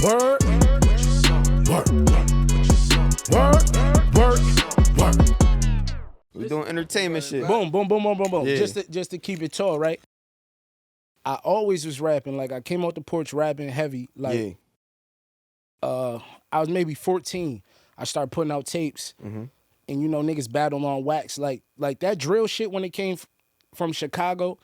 Word. Word. We doing entertainment shit. Boom. Yeah. Just to keep it tall, right? I always was rapping. Like, I came out the porch rapping heavy. Like, I was maybe 14. I started putting out tapes. Mm-hmm. And, you know, niggas battle on wax. Like that drill shit when it came from Chicago,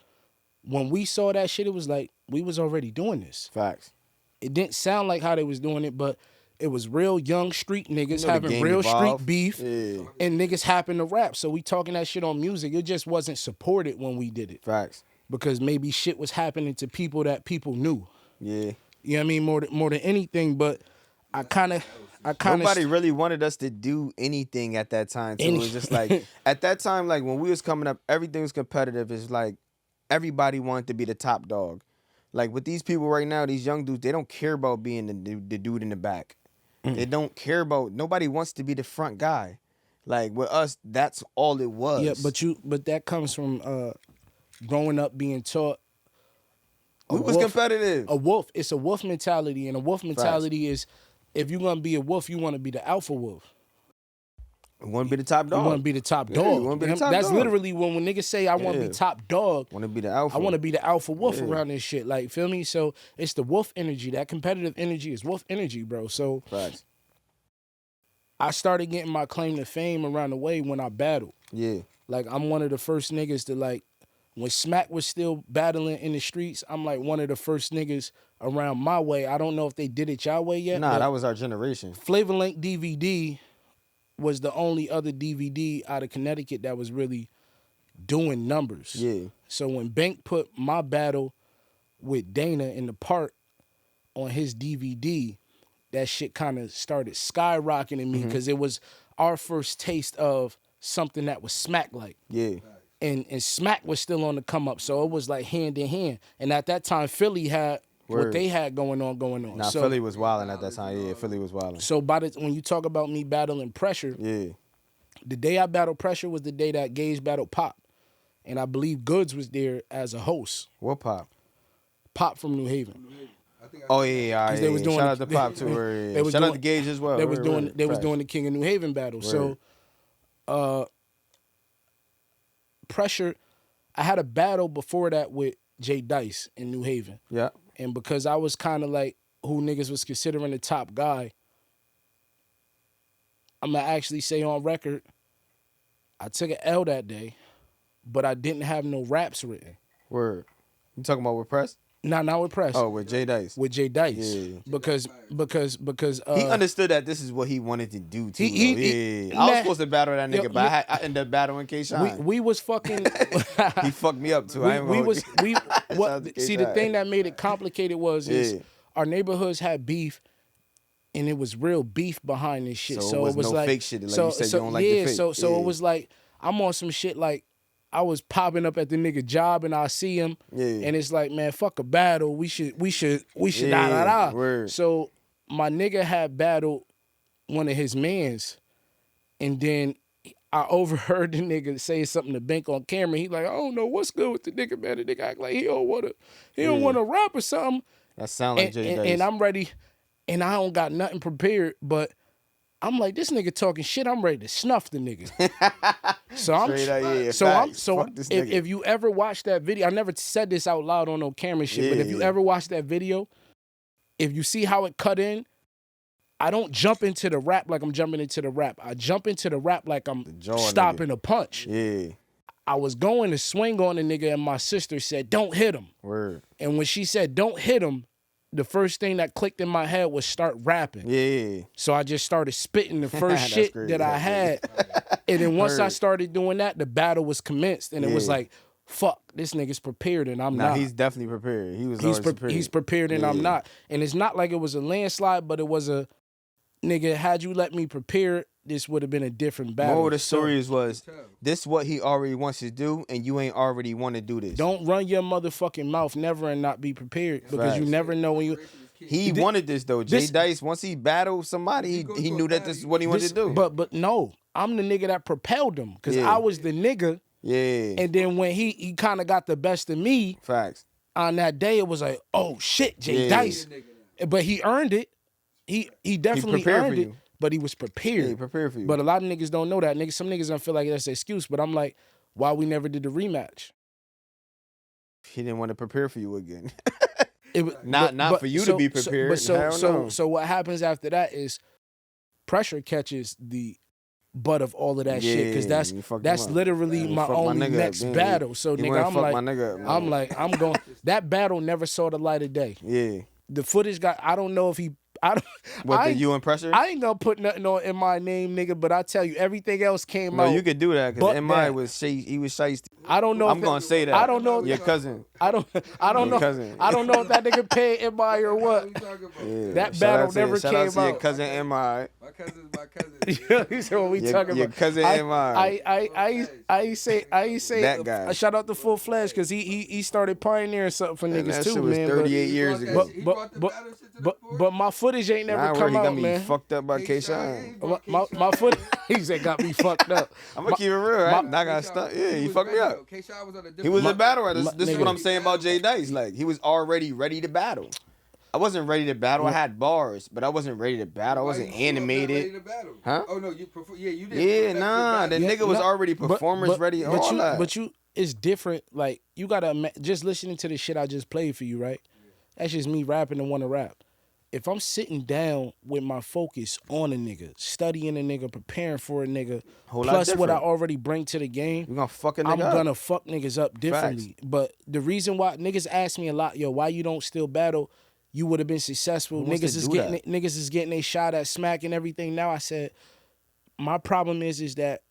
when we saw that shit, it was like, we was already doing this. Facts. It didn't sound like how they was doing it, but it was real young street niggas having real evolved. street beef, Yeah. and niggas happen to rap. So we talking that shit on music. It just wasn't supported when we did it. Facts. Because maybe shit was happening to people that people knew. Yeah. You know what I mean? More than anything, but I kind of Nobody really wanted us to do anything at that time. Too. It was just like, at that time, like when we was coming up, everything was competitive. It's like everybody wanted to be the top dog. Like with these people right now, these young dudes, they don't care about being the dude in the back. They don't care about, nobody wants to be the front guy. Like with us, that's all it was. Yeah, but that comes from growing up being taught. We was competitive. A wolf. It's a wolf mentality, and a wolf mentality is, if you're gonna be a wolf, you want to be the alpha wolf. You want to be the top dog. You want to be the top dog. You want to be the top That's dog. literally when niggas say, I want to be top dog. Want to be the alpha. I want to be the alpha wolf around this shit. Like, feel me? So it's the wolf energy. That competitive energy is wolf energy, bro. So Facts. I started getting my claim to fame around the way when I battled. Yeah. Like, I'm one of the first niggas to, like, when Smack was still battling in the streets, I'm like one of the first niggas around my way. I don't know if they did it y'all way yet. Nah, that was our generation. Flavor Link DVD was the only other DVD out of Connecticut that was really doing numbers. Yeah. So when Bank put my battle with Dana in the park on his DVD, that shit kind of started skyrocketing me because it was our first taste of something that was Smack-like. Yeah. And Smack was still on the come up, so it was like hand in hand. And at that time, Philly had what they had going on. Nah, so, Philly was wilding at that time. Yeah, Philly was wilding. So when you talk about me battling Pressure, the day I battled Pressure was the day that Gage battled Pop. And I believe Goods was there as a host. What Pop? Pop from New Haven. Oh yeah. They was doing shout out to Pop too. Shout out to Gage as well. They was doing the King of New Haven battle. Word. So Pressure, I had a battle before that with Jay Dice in New Haven. Yeah. And because I was kind of like who niggas was considering the top guy, I'm going to actually say on record, I took an L that day, but I didn't have no raps written. Word. You talking about with Press? Nah, not with Press. Oh, with Jay Dice. With Jay Dice. Yeah. Because he understood that this is what he wanted to do too. I was supposed to battle that nigga, but I ended up battling K-Shine. We was fucking he fucked me up too. The thing that made it complicated is our neighborhoods had beef, and it was real beef behind this shit. So it was no like fake shit. Like you said, you don't like the fake. So it was like I'm on some shit like I was popping up at the nigga job and I see him, and it's like, man, fuck a battle. We should da. Word. So my nigga had battled one of his mans, and then I overheard the nigga say something to Bank on camera. He like, I don't know what's good with the nigga, man. The nigga act like he don't wanna rap or something. That sound like Jay Dice. And I'm ready, and I don't got nothing prepared, but I'm like, this nigga talking shit. I'm ready to snuff the nigga. If you ever watch that video, I never said this out loud on no camera shit, but if you ever watch that video, if you see how it cut in, I don't jump into the rap like I'm jumping into the rap. I jump into the rap like I'm stopping a punch. Yeah. I was going to swing on the nigga, and my sister said, don't hit him. Word. And when she said, don't hit him, the first thing that clicked in my head was start rapping. Yeah. So I just started spitting the first shit that I had. And then once I started doing that, the battle was commenced. And it was like, fuck, this nigga's prepared and I'm not. He's definitely prepared. He's prepared. He's prepared and I'm not. And it's not like it was a landslide, but it was a, nigga, had you let me prepare, this would have been a different battle. More of the stories was, this what he already wants to do, and you ain't already want to do this. Don't run your motherfucking mouth never and not be prepared, because you never know when you... He wanted this, though. Jay Dice, once he battled somebody, he knew that this is what he wanted to do. But no, I'm the nigga that propelled him, because I was the nigga. Yeah. And then when he kind of got the best of me, facts. On that day, it was like, oh shit, Jay Dice. But he earned it. he definitely earned it, you. but he was prepared. Yeah, he prepared for you. But a lot of niggas don't know that. Some niggas don't feel like that's an excuse. But I'm like, why we never did the rematch? He didn't want to prepare for you again. Not for you to be prepared. So what happens after that is pressure catches the butt of all of that shit, because that's literally my only next battle. So nigga, I'm like I'm going. That battle never saw the light of day. Yeah. The footage I don't know if he. You and Pressure? I ain't gonna put nothing on in my name, nigga. But I tell you, everything else came out. No, you could do that because MI was shiesty. I don't know. I'm gonna say that. I don't know. Your cousin. I don't know. Cousin. I don't know if that nigga paid MI or what. Yeah. That battle never came out. Your cousin MI. My cousin's my cousin. You said what we talking about? Your cousin MI. I say that guy. Shout out to Full Fledged because he started pioneering something for niggas that too, shit was man. 38 years ago. But my footage ain't never come out, got me man. fucked up by K-Shine. My foot, he said got me fucked up. I'm gonna keep it real, right? Not gonna stop. Yeah, he fucked me up. He was a battle rapper. This is what I'm saying about Jay Dice. Like, he was already ready to battle. I wasn't ready to battle. I had bars, but I wasn't ready to battle. I wasn't animated. Huh? Oh no, you you did. Yeah, nah. The nigga was already performance ready. But you, it's different. Like, you gotta just listening to the shit I just played for you, right? That's just me rapping and want to rap. If I'm sitting down with my focus on a nigga, studying a nigga, preparing for a nigga, plus what I already bring to the game, you gonna fuck a nigga I'm gonna fuck niggas up differently. Facts. But the reason why niggas ask me a lot, yo, why you don't still battle? You would have been successful. Niggas is getting a shot at smack and everything. Now I said, my problem is that,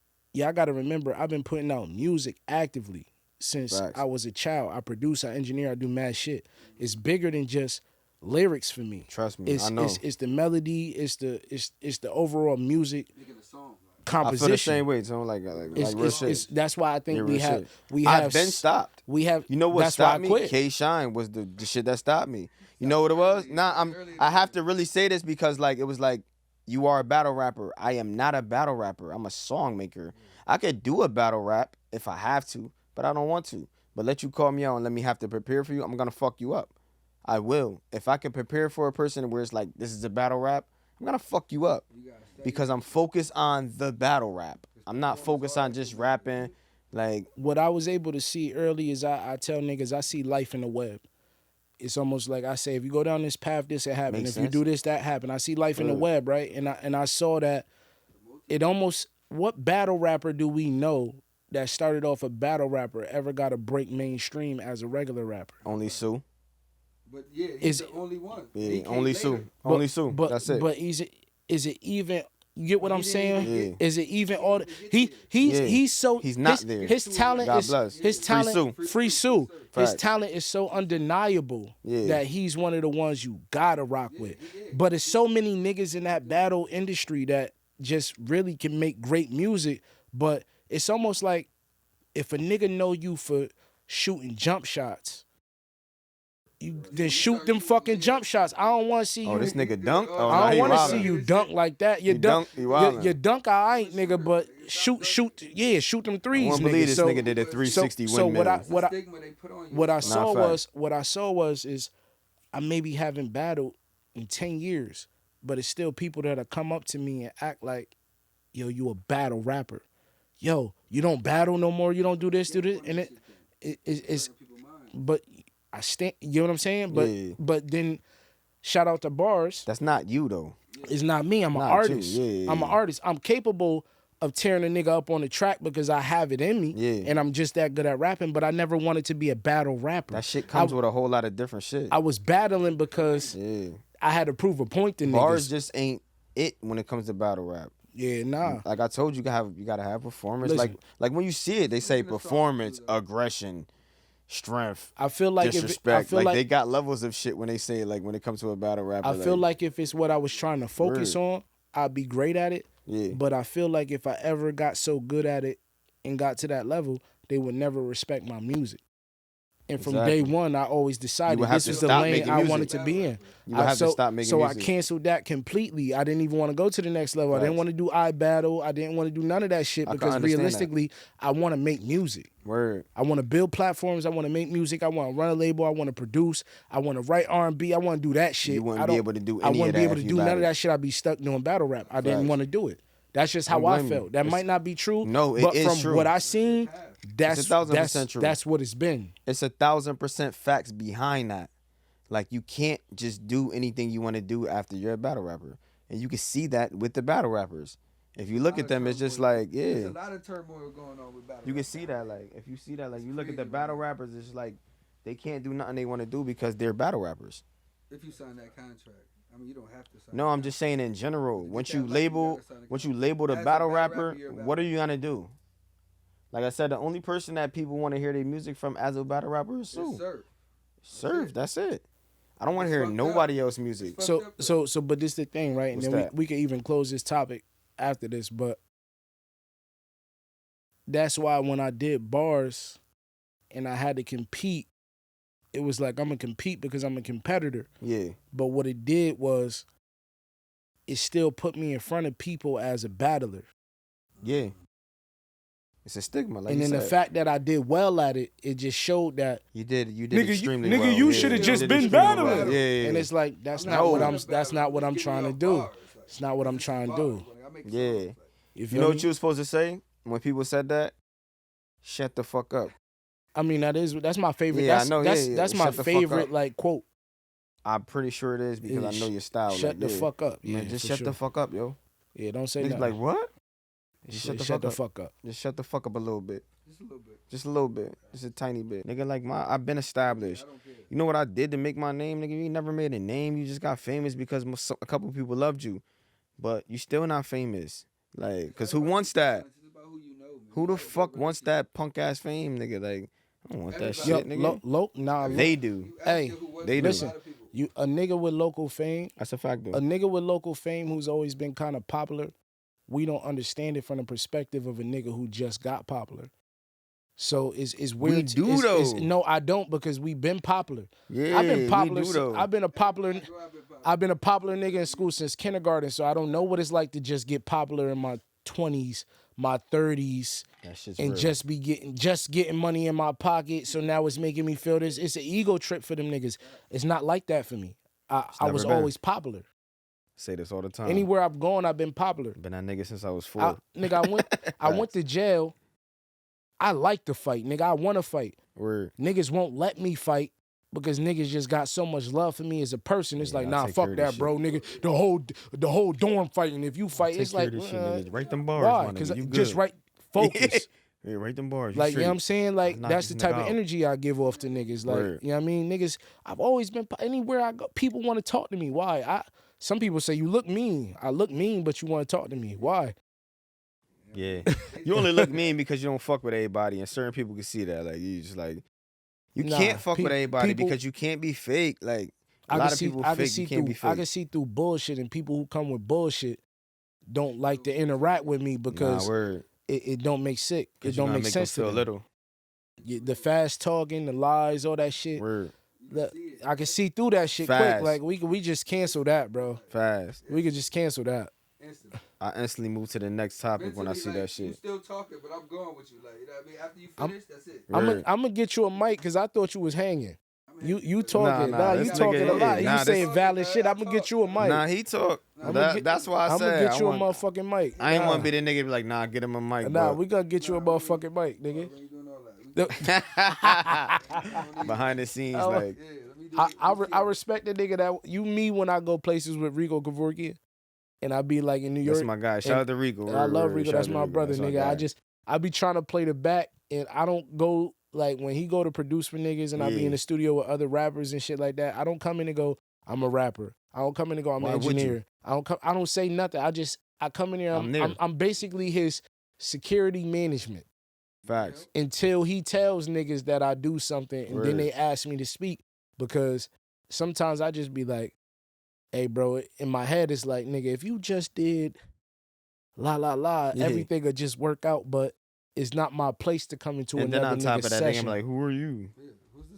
I gotta remember, I've been putting out music actively since I was a child. I produce, I engineer, I do mad shit. It's bigger than just lyrics for me. Trust me, I know. It's the melody, it's the overall music composition. I feel the same way, so like real shit. That's why I think I've been stopped. You know what stopped me? K-Shine was the shit that stopped me. You know what it was? I have to really say this because like it was like, you are a battle rapper. I am not a battle rapper. I'm a song maker. I could do a battle rap if I have to, but I don't want to. But let you call me out and let me have to prepare for you, I'm gonna fuck you up. I will. If I can prepare for a person where it's like, this is a battle rap, I'm gonna fuck you up. Because I'm focused on the battle rap. I'm not focused on just rapping. Like, what I was able to see early is I tell niggas I see life in the web. It's almost like I say, if you go down this path, this will happen. If you do this, that happen. I see life in the web, right? And I saw that it almost, what battle rapper do we know that started off a battle rapper ever got to break mainstream as a regular rapper? Only Sue. But yeah, he's the only one. Yeah, only Sue. Only Sue. That's it. But is it even? You get what I'm saying? Yeah. Is it even all? He's not there. His talent Free Sue. His talent is so undeniable that he's one of the ones you gotta rock with. But it's so many niggas in that battle industry that just really can make great music. But it's almost like if a nigga know you for shooting jump shots, you then shoot them fucking jump shots. I don't want to see you. Oh, this nigga dunk? Oh, I don't want to see you dunk like that. You dunk, I ain't, nigga, but shoot them threes, I won't believe this nigga did a 360 what I saw was I maybe haven't battled in 10 years, but it's still people that come up to me and act like, yo, you a battle rapper. Yo, you don't battle no more. You don't do this, and it's but. I stand, you know what I'm saying? But then shout out to Bars. That's not you though. It's not me. I'm an artist. I'm an artist. I'm capable of tearing a nigga up on the track because I have it in me. Yeah. And I'm just that good at rapping, but I never wanted to be a battle rapper. That shit comes with a whole lot of different shit. I was battling because I had to prove a point to niggas. Bars just ain't it when it comes to battle rap. Yeah, nah. Like I told you, you gotta have performance. Listen, like when you see it, they say performance, aggression, strength. I feel like disrespect. They got levels of shit when they say it, like when it comes to a battle rapper. I feel like if it's what I was trying to focus on, I'd be great at it. Yeah. But I feel like if I ever got so good at it and got to that level, they would never respect my music. And from day one, I always decided this was the lane I wanted to be in. You would have to stop making music. So I canceled that completely. I didn't even want to go to the next level. I didn't want to do iBattle. I didn't want to do none of that shit because realistically, I want to make music. Word. I want to build platforms. I want to make music. I want to run a label. I want to produce. I want to write R&B. I want to do that shit. You wouldn't be able to do any of that. I wouldn't be able to do none of that shit. I'd be stuck doing battle rap. I didn't want to do it. That's just how I felt. That might not be true. No, but is from true. what I seen, that's 1,000% true. That's what it's been. It's 1,000% facts behind that. Like, you can't just do anything you want to do after you're a battle rapper, and you can see that with the battle rappers. If you look at them, it's just like, yeah. There's a lot of turmoil going on with battle. You can see that, like, if you see that, like, you look at the battle rappers, it's like they can't do nothing they want to do because they're battle rappers. If you sign that contract. I mean, you don't have to sign. No, I'm just saying in general. Once you label the battle rapper, what are you gonna do? Like I said, the only person that people want to hear their music from as a battle rapper is Surf. That's it. I don't want to hear nobody else's music. So, but this is the thing, right? And then we can even close this topic after this, but that's why when I did bars and I had to compete, it was like I'm gonna compete because I'm a competitor. Yeah. But what it did was it still put me in front of people as a battler. Yeah. It's a stigma, like and then the fact that I did well at it, it just showed that you did extremely well. Nigga, you should have just been battling. Yeah. And it's like that's not what I'm trying to do. It's not what I'm trying to do. Yeah. You know what you were supposed to say when people said that? Shut the fuck up. I mean, that's my favorite. Yeah, that's, I know. That's my favorite like quote. I'm pretty sure it is because I know your style. Shut the fuck up. Yeah, man, just shut the fuck up, yo. Yeah, don't say that. Like what? Just shut the fuck up. Just shut the fuck up a little bit. Just a little bit. Just a little bit. Just a tiny bit. Nigga, like I've been established. You know what I did to make my name, nigga? You never made a name. You just got famous because a couple people loved you. But you still not famous. Like, because who wants that? Who the fuck wants that punk ass fame, nigga? Like, I don't want that shit, nigga. They do. Hey, they do. Listen, a nigga with local fame. That's a fact, though. A nigga with local fame who's always been kind of popular, we don't understand it from the perspective of a nigga who just got popular. So it's weird. We do though. No, I don't because we've been popular. Yeah, I've been popular. We do, though. I've been a popular nigga in school since kindergarten. So I don't know what it's like to just get popular in my 20s, my 30s, and real. just getting money in my pocket. So now it's making me feel this. It's an ego trip for them niggas. It's not like that for me. I was always popular. Say this all the time. Anywhere I've gone, I've been popular. Been that nigga since I was 4. I went to jail. I like to fight, nigga. I want to fight. Word. Niggas won't let me fight because niggas just got so much love for me as a person. It's like, nah, fuck that, bro, nigga. The whole dorm fighting. If you fight, it's like, write them bars. Why? Because just focus. Yeah, write them bars. Like, you know what I'm saying? Like, that's the type of energy I give off to niggas. Like, Word. You know what I mean? Niggas, I've always been, anywhere I go, people want to talk to me. Why? Some people say, you look mean. I look mean, but you want to talk to me. Why? Yeah. You only look mean because you don't fuck with everybody, and certain people can see that. Like, you just like, you can't fuck with everybody because you can't be fake. Like, a lot of people fake, you can't be fake. I can see through bullshit, and people who come with bullshit don't like to interact with me because it don't make sense. It don't make sense to them. Little. The fast talking, the lies, all that shit. Word. I can see through that shit quick. Like, we just cancel that, bro. Fast. We could just cancel that. I instantly move to the next topic when I see that shit. You still talking, but I'm going with you. Like, you know what I mean? After you finish, that's it. I'm gonna get you a mic because I thought you was hanging. You talking? You talking nigga, a lot. You saying valid shit. I'm gonna get you a mic. Nah, he talk. That's why I said I'm gonna get you a motherfucking mic. I ain't want to be the nigga be like, nah, get him a mic. Nah, we gonna get you a motherfucking mic, nigga. Behind the scenes, like. I respect the nigga that me when I go places with Rico Kevorkian. And I be like in New York. That's my guy. Shout out to Rico. I love Rico. That's my brother, nigga. I be trying to play the back, and I don't go like when he go to produce for niggas, and I be in the studio with other rappers and shit like that. I don't come in and go, I'm a rapper. I don't come in and go, I'm an engineer. I don't say nothing. I come in here. I'm basically his security management. Facts. Until he tells niggas that I do something, and then they ask me to speak, because sometimes I just be like, hey, bro, in my head, it's like, nigga, if you just did everything would just work out, but it's not my place to come into another nigga's session. And then on top of that, I'm like, who are you?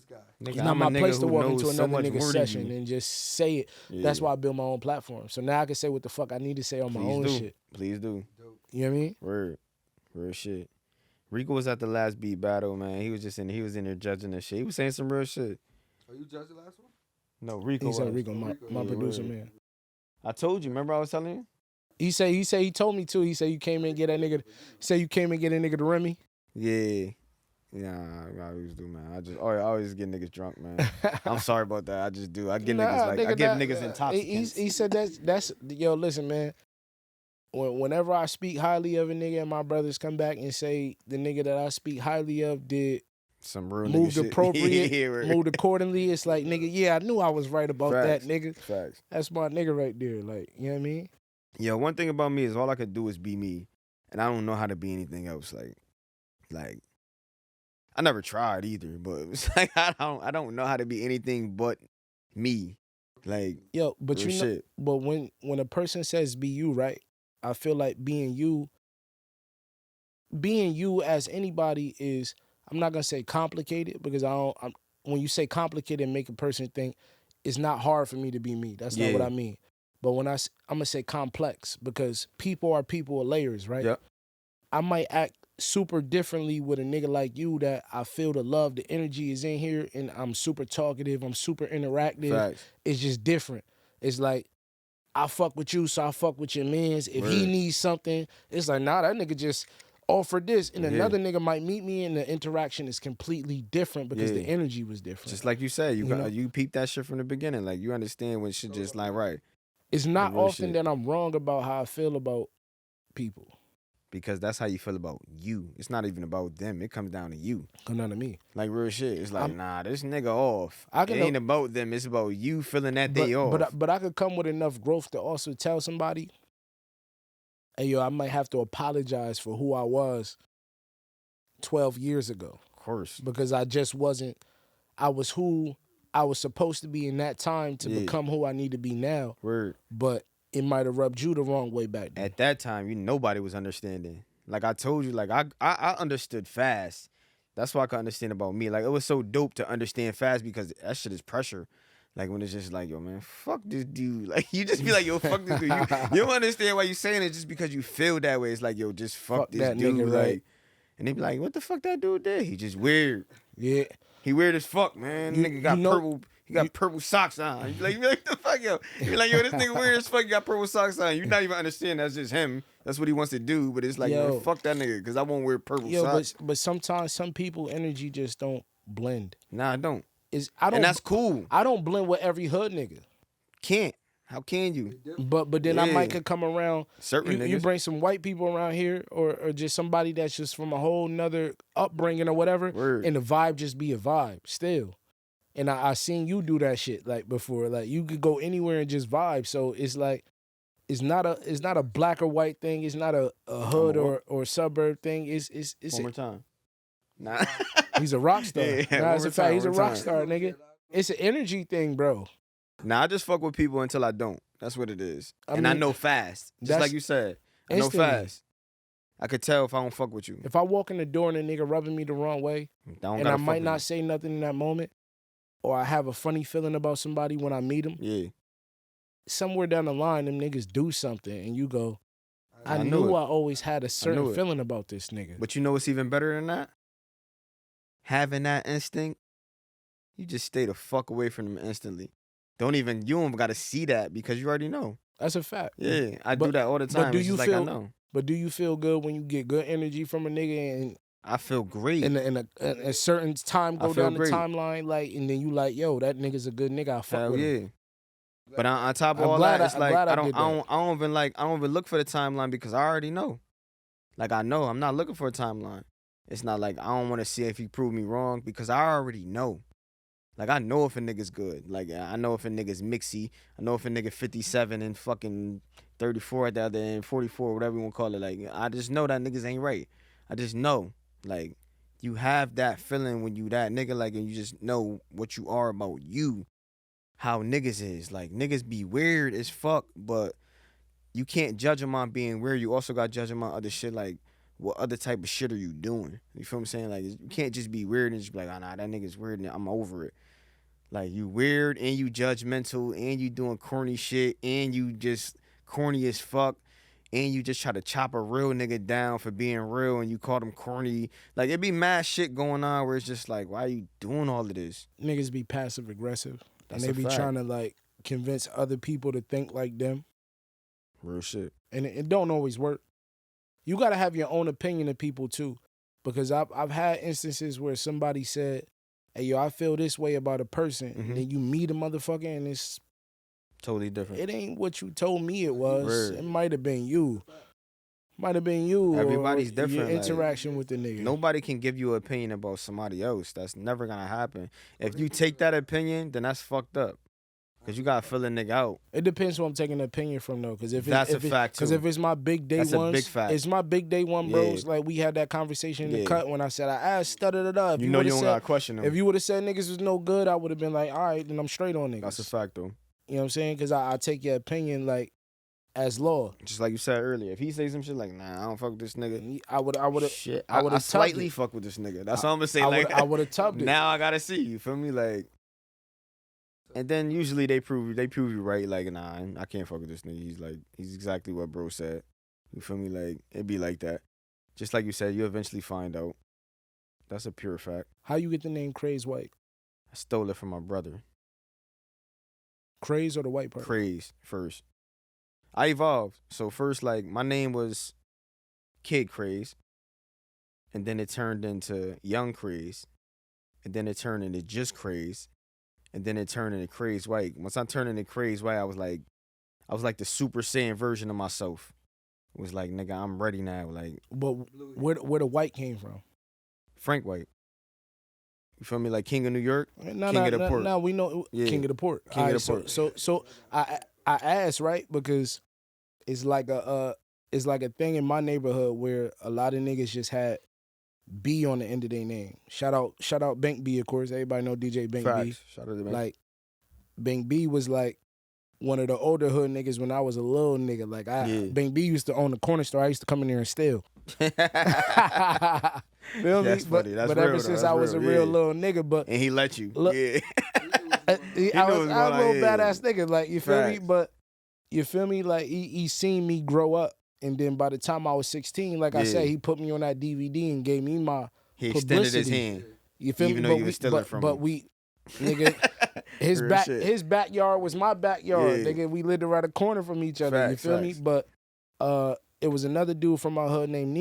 guy. Nigga, It's not I'm my a nigga place to who walk knows into so another much nigga's more than session you. and just say it. That's why I built my own platform. So now I can say what the fuck I need to say on my own shit. Please do. You know what I mean? Word. Real shit. Rico was at the last beat battle, man. He was in there judging the shit. He was saying some real shit. Oh, you judged the last one? No, Rico He said was. Rico, my producer, man. I told you. Remember I was telling you? He told me too. He said you came in and get that nigga. Say you came and get a nigga to Remy. Yeah. Yeah, I always do, man. I always get niggas drunk, man. I'm sorry about that. I just do. I get niggas intoxicants. He said that's yo. Listen, man. Whenever I speak highly of a nigga and my brothers come back and say the nigga that I speak highly of did some real moved appropriate, yeah, moved accordingly, it's like, nigga, yeah, I knew I was right about Facts. that, nigga. Facts. That's my nigga right there. Like, you know what I mean? Yeah, one thing about me is all I could do is be me. And I don't know how to be anything else. Like I never tried either, but it's like I don't know how to be anything but me. Like, yo, but real you know, shit. but when a person says be you, right? I feel like being you as anybody is, I'm not gonna say complicated because when you say complicated and make a person think, it's not hard for me to be me. That's not what I mean. But when I'm gonna say complex because people are people of layers, right? Yep. I might act super differently with a nigga like you that I feel the love, the energy is in here, and I'm super talkative, I'm super interactive. Facts. It's just different. It's like, I fuck with you, so I fuck with your mans. If he needs something, it's like, nah, that nigga just offered this. And another nigga might meet me and the interaction is completely different because the energy was different. Just like you said, you peep that shit from the beginning. Like, you understand when shit just like, right. It's not often that I'm wrong about how I feel about people. Because that's how you feel about you. It's not even about them. It comes down to you. Come down to me. Like, real shit. It's like, nah, this nigga off. It ain't about them. It's about you feeling that they off. But I could come with enough growth to also tell somebody, hey, yo, I might have to apologize for who I was 12 years ago. Of course. Because I just wasn't, I was who I was supposed to be in that time to become who I need to be now. Word. But it might have rubbed you the wrong way back then. At that time, nobody was understanding. Like I told you, like I understood fast. That's what I could understand about me. Like, it was so dope to understand fast because that shit is pressure. Like, when it's just like, yo, man, fuck this dude. Like, you just be like, yo, fuck this dude. You don't understand why you saying it just because you feel that way. It's like, yo, just fuck this that dude. nigga, like, right. And they be like, what the fuck that dude did? He just weird. Yeah. He weird as fuck, man. Nigga got purple. He got purple socks on. You be like, the fuck, yo? You be like, yo, this nigga weird as fuck. He got purple socks on. You not even understand that's just him. That's what he wants to do. But it's like, man, fuck that nigga, because I won't wear purple socks. But sometimes some people energy just don't blend. Nah, I don't. And that's cool. I don't blend with every hood nigga. Can't. How can you? But then I might could come around. Certain niggas. You bring some white people around here or just somebody that's just from a whole nother upbringing or whatever. Word. And the vibe just be a vibe still. And I seen you do that shit like before. Like, you could go anywhere and just vibe. So it's like, it's not a black or white thing. It's not a hood or suburb thing. It's one more time. Nah. He's a rock star. Nah, it's a fact. He's a rock star, nigga. It's an energy thing, bro. Nah, I just fuck with people until I don't. That's what it is. I know fast. Just like you said. I know fast. I could tell if I don't fuck with you. If I walk in the door and a nigga rubbing me the wrong way, and I might not say nothing in that moment, or I have a funny feeling about somebody when I meet them, somewhere down the line, them niggas do something, and you go, I knew I always had a certain feeling about this nigga. But you know what's even better than that? Having that instinct, you just stay the fuck away from them instantly. You don't gotta see that because you already know. That's a fact. Yeah, I do that all the time. But do you feel? I know. But do you feel good when you get good energy from a nigga and I feel great. In a certain time go down the timeline, like, and then you like, yo, that nigga's a good nigga. I fuck with him. But on top of all that, it's like I don't even look for the timeline because I already know. Like, I know I'm not looking for a timeline. It's not like I don't want to see if he proved me wrong because I already know. Like, I know if a nigga's good. Like, I know if a nigga's mixy. I know if a nigga 57 and fucking 34 at the other end, 44, whatever you want to call it. Like, I just know that niggas ain't right. I just know. Like, you have that feeling when you that nigga, like, and you just know what you are about you, how niggas is. Like, niggas be weird as fuck, but you can't judge them on being weird. You also got to judge them on other shit, like what other type of shit are you doing? You feel what I'm saying? Like, you can't just be weird and just be like, oh, nah, that nigga's weird and I'm over it. Like, you weird and you judgmental and you doing corny shit and you just corny as fuck and you just try to chop a real nigga down for being real and you call them corny. Like, it be mad shit going on where it's just like, why are you doing all of this? Niggas be passive aggressive. That's and they a be fact. trying to, like, convince other people to think like them. Real shit. And it don't always work. You got to have your own opinion of people, too. Because I've had instances where somebody said, hey, yo, I feel this way about a person. Mm-hmm. And then you meet a motherfucker and it's totally different. It ain't what you told me it was. Word. It might have been you. Might have been you. Everybody's different. Your interaction with the nigga. Nobody can give you an opinion about somebody else. That's never going to happen. If you take that opinion, then that's fucked up. Because you got to fill a nigga out. It depends who I'm taking the opinion from, though. Because that's a fact, too. Because if it's my big day that's ones, a big fact. It's my big day one, bros. Yeah. Like, we had that conversation in the cut when I said, I asked, da-da-da-da. You know you don't got to question them. If you would have said niggas was no good, I would have been like, all right, then I'm straight on niggas. That's a fact, though. You know what I'm saying? Because I take your opinion, like, as law. Just like you said earlier. If he say some shit like, nah, I don't fuck with this nigga. I would have. Shit, I slightly fuck with this nigga. That's all I'm going to say. I would have tubbed it. Now I got to see. You feel me? Like. And then usually they prove you right. Like, nah, I can't fuck with this nigga. He's exactly what bro said. You feel me? Like, it be like that. Just like you said, you eventually find out. That's a pure fact. How you get the name Krayze White? I stole it from my brother. Krayze or the white part? Krayze first. I evolved. So first, like, my name was Kid Krayze. And then it turned into Young Krayze. And then it turned into just Krayze. And then it turned into Krayze White. Once I turned into Krayze White, I was like the Super Saiyan version of myself. It was like, nigga, I'm ready now. Like, but where the white came from? Frank White. You feel me? Like King of New York, King of the Port. No, we know King of the Port. King of the Port. So I asked, right, because it's like a thing in my neighborhood where a lot of niggas just had B on the end of their name. Shout out Bank B, of course. Everybody know DJ Bank Facts. B. Shout out to Bank. Like, Bank B was like one of the older hood niggas when I was a little nigga. Like, Bank B used to own the corner store. I used to come in there and steal. Feel me? That's funny. That's but real, ever since I was a real little nigga, but and he let you. Look, yeah. I was a little badass nigga. Like, you feel me? Facts. But you feel me? Like, he seen me grow up. And then by the time I was 16, like I said, he put me on that DVD and gave me my He publicity. extended his hand. You feel even me? though you was stealing from but him. we, nigga, his backyard was my backyard. Yeah. Nigga, we lived around the corner from each other. Facts, you feel me? facts. But it was another dude from my hood named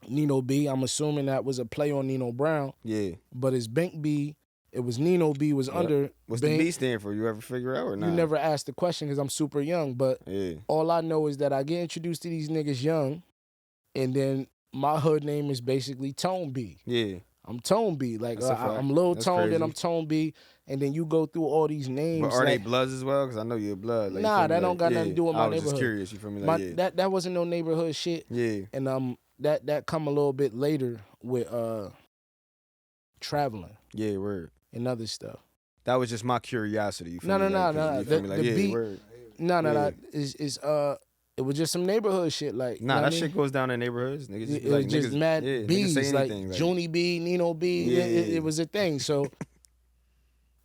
Nino B. I'm assuming that was a play on Nino Brown. Yeah. But his Bank B, it was Nino B was under. What's Bank. the B stand for? You ever figure out or not? You never asked the question because I'm super young. But all I know is that I get introduced to these niggas young, and then my hood name is basically Tone B. Yeah. I'm Tone B. Like, I'm Lil Tone, then I'm Tone B. And then you go through all these names. But are they Bloods as well? Because I know you're Blood. Like, nah, that don't got nothing to do with my neighborhood. I was just curious. You feel me? Like, that wasn't no neighborhood shit. Yeah. And that come a little bit later with traveling. Yeah, word. And other stuff. That was just my curiosity. You feel No. Word. No. It was just some neighborhood shit. Like, nah, that shit shit goes down in neighborhoods. Niggas just it was just mad B's, like Junie B, Nino B. Yeah. It was a thing. So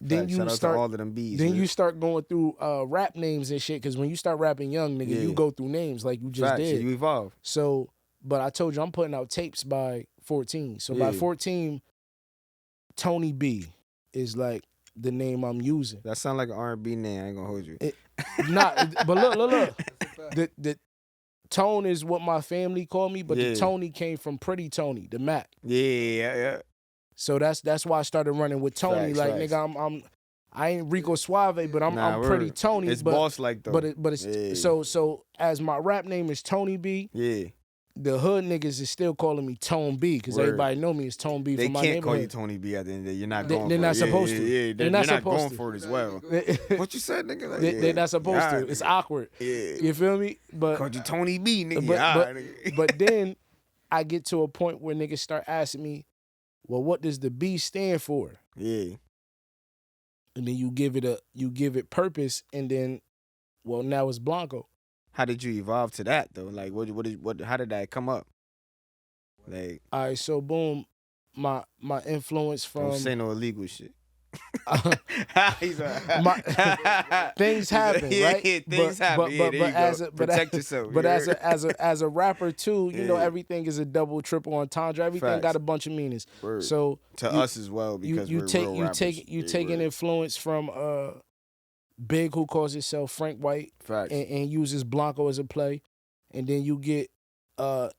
then you start all of them B's. Then you start going through rap names and shit. Because when you start rapping young, nigga, you go through names like you just did. So you evolve. So, but I told you I'm putting out tapes by 14. So by 14, Tony B is like the name I'm using. That sound like an R&B name. I ain't gonna hold you. But look. The Tone is what my family called me, but the Tony came from Pretty Tony, the Mac. Yeah. So that's why I started running with Tony. Facts. Nigga, I ain't Rico Suave, but I'm Pretty Tony. It's boss like though. But it's so as my rap name is Tony B. Yeah. The hood niggas is still calling me Tone B because everybody know me as Tone B from my neighborhood. They can't call you Tony B at the end of the day. You're not going for it. They're not supposed to. Yeah, they're not going supposed to. for it as well. What you said, nigga? Like, they're not supposed to. It's awkward. Yeah. You feel me? But called you Tony B, nigga. But then I get to a point where niggas start asking me, well, what does the B stand for? Yeah. And then you give it purpose, and then, well, now it's Blanco. How did you evolve to that though? Like, how did that come up? Like, all right, so boom, my influence from don't say no illegal shit. Things happen, right? Things happen. Yeah, there you go. Protect yourself. But as a rapper too, you know, Yeah. everything is a double, triple entendre. Everything Facts. got a bunch of meanings. Word. So to us as well, because we're real rappers. You take an influence from Big, who calls himself Frank White, Facts. and uses Blanco as a play, and then you get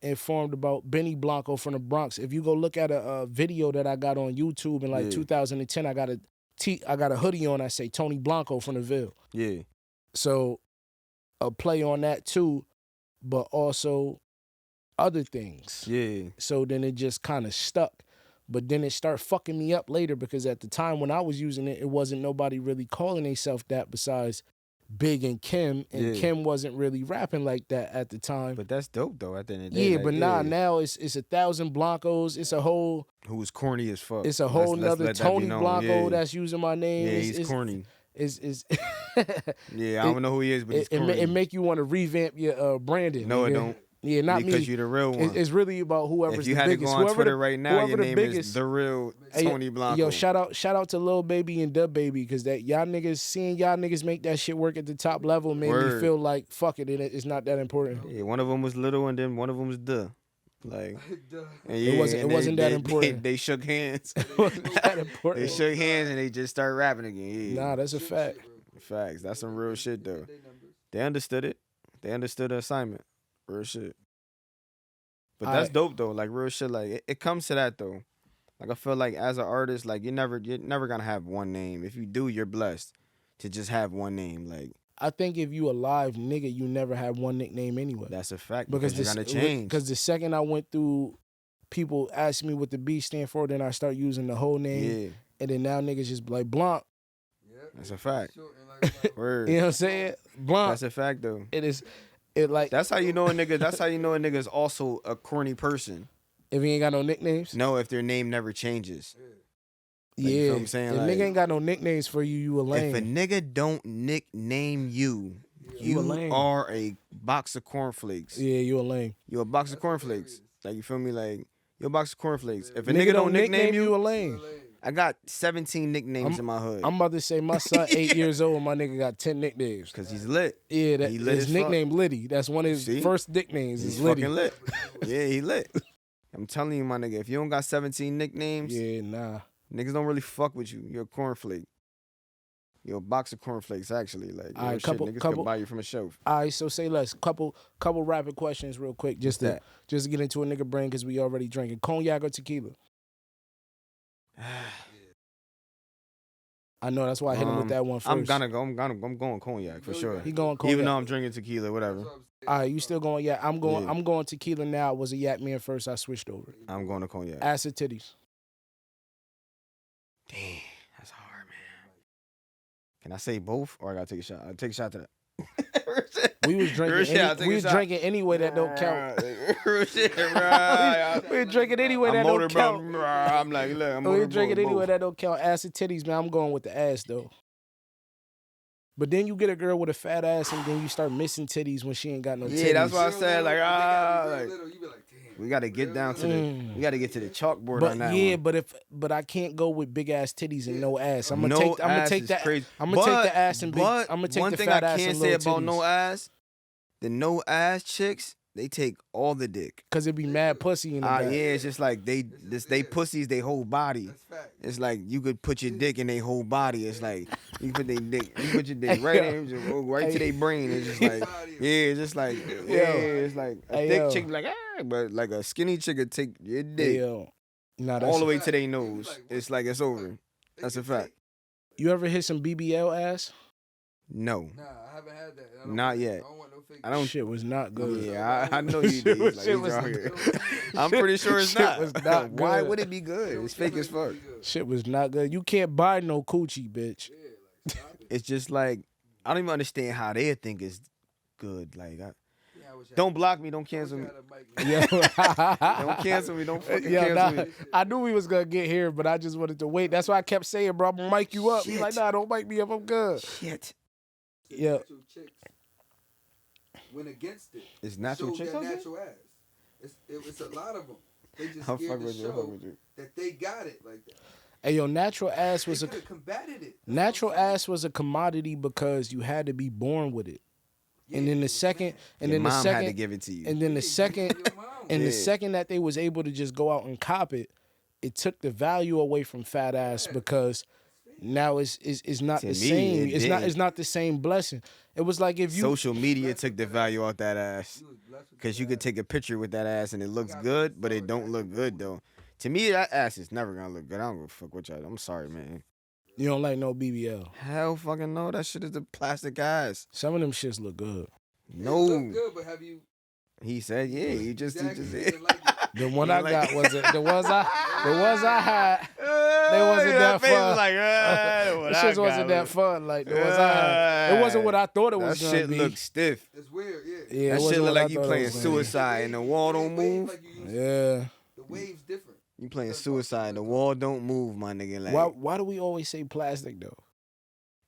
informed about Benny Blanco from the Bronx. If you go look at a video that I got on YouTube in like 2010, I got a hoodie on. I say Tony Blanco from the Ville. Yeah. So a play on that too, but also other things. Yeah. So then it just kind of stuck. But then it started fucking me up later because at the time when I was using it, it wasn't nobody really calling themselves that besides Big and Kim. And Kim wasn't really rapping like that at the time. But that's dope though at the end of the day. Yeah, like, but now it's 1,000 Blancos. It's a whole... Who was corny as fuck. It's a whole nother Tony Blanco that's using my name. Yeah, he's corny. Is yeah, I don't know who he is, but he's corny. It make you want to revamp your branding. No, it don't. Yeah, not because me. you're the real one. It's really about whoever's the biggest. If you had to go on Twitter right now, your name is the real Tony Blanco. Yo, shout out to Lil Baby and Dub Baby, because that seeing y'all niggas make that shit work at the top level made me feel like fuck it, it's not that important. Yeah, one of them was Little and then one of them was Duh. Like, it wasn't that important. They shook hands. It wasn't that important. They shook hands and they just started rapping again. Yeah. Nah, that's a fact. Facts. That's some real shit though. They understood it. They understood the assignment. Real shit. But that's dope though. Like real shit. Like it comes to that though. Like I feel like as an artist, like you're never gonna have one name. If you do, you're blessed to just have one name. Like I think if you a live nigga, you never have one nickname anyway. That's a fact because you're gonna change. Because the second I went through, people asked me what the B stand for, then I start using the whole name. Yeah. And then now niggas just like Blanc. That's a fact. Word. You know what I'm saying? Blanc. That's a fact though. It is. It like that's how you know a nigga. That's how you know a nigga is also a corny person. If he ain't got no nicknames. No, if their name never changes. Like, yeah, you know what I'm saying? If like, nigga ain't got no nicknames for you, you a lame. If a nigga don't nickname you, you are a box of cornflakes. Yeah, you a lame. You a box of cornflakes. Like you feel me? Like you a box of cornflakes. If a nigga don't nickname you, a lame. I got 17 nicknames in my hood. I'm about to say my son 8 years old. My nigga got 10 nicknames. Cause he's lit. Yeah, his nickname Liddy. That's one of his first nicknames. He's Liddy. Fucking lit. Yeah, he lit. I'm telling you, my nigga, if you don't got 17 nicknames, yeah, nah. Niggas don't really fuck with you. You're a cornflake. You're a box of cornflakes, actually. Like, right, niggas can buy you from a shelf. All right, so say less. Couple rapid questions real quick, just to get into a nigga brain, because we already drinking. Cognac or tequila? I know, that's why I hit him with that one first. I'm going cognac for sure. He going cognac. Even though I'm drinking tequila, whatever. All right, you still going yak? I'm going tequila now. I was a yak man first. I switched over. I'm going to cognac. Acid titties. Damn, that's hard, man. Can I say both, or I gotta take a shot? I'll take a shot to that. We was drinking anyway that don't count. We was drinking anyway that don't count. I'm like, look, we was drinking anyway that don't count. Acid titties, man. I'm going with the ass though. But then you get a girl with a fat ass, and then you start missing titties when she ain't got no titties. Yeah, that's what I said. We got to get down to we got to get to the chalkboard on that. Yeah, one. but I can't go with big ass titties and no ass. I'm gonna take the ass and big. I'm gonna take the fat ass and little titties. One thing I can't say about no ass, the no ass chicks, they take all the dick. Cause it be mad pussy in the back. Yeah, it's just like they pussies they whole body. It's like you could put your dick in their whole body. It's like you put your dick right in, just go right to their brain. It's just like it's like a thick chick like but like a skinny chick could take your dick all the way to their nose. It's like it's over. That's a fact. You ever hit some BBL ass? No. Nah, I haven't had that. Not yet. I don't want no fake. Shit was not good. Yeah, I know you did. I'm pretty sure it's not. Was not good. Why would it be good? It's fake as fuck. Shit was not good. You can't buy no coochie, bitch. It's just like I don't even understand how they think it's good. Like, don't block me. Don't cancel me. Don't cancel me. Don't fucking cancel me. I knew we was gonna get here, but I just wanted to wait. That's why I kept saying, bro, I'm gonna mic you up. He's like, nah, don't mic me up. I'm good. Shit. Yeah. Went against it. It's natural chicks. Natural ass. It's a lot of them. They just scared to show that they got it like that. Hey yo, natural ass was combated it. Natural ass was a commodity because you had to be born with it. Yeah, and then the second, and your then the mom second, had to give it to you. And then the second, and Yeah. the second that they was able to just go out and cop it, it took the value away from fat ass because now it's not the same. It's not the same blessing. It was like if you social media took the value off that ass because you could take a picture with that ass and it looks good, but it don't look good though. To me, that ass is never gonna look good. I don't give a fuck what y'all. I'm sorry, man. You don't like no BBL. Hell fucking no. That shit is a plastic ass. Some of them shits look good. No. Look good, but have you? He said, yeah. He just. The one I got wasn't the ones I had. They wasn't that fun. Like, the shit wasn't that fun. Like the ones I had. It wasn't what I thought it was that gonna shit be. look stiff. It's weird, yeah. Yeah, that shit look like you playing Suicide and the wall don't move. Yeah. The wave's different. You playing Suicide, the wall don't move, my nigga. Like, why do we always say plastic though?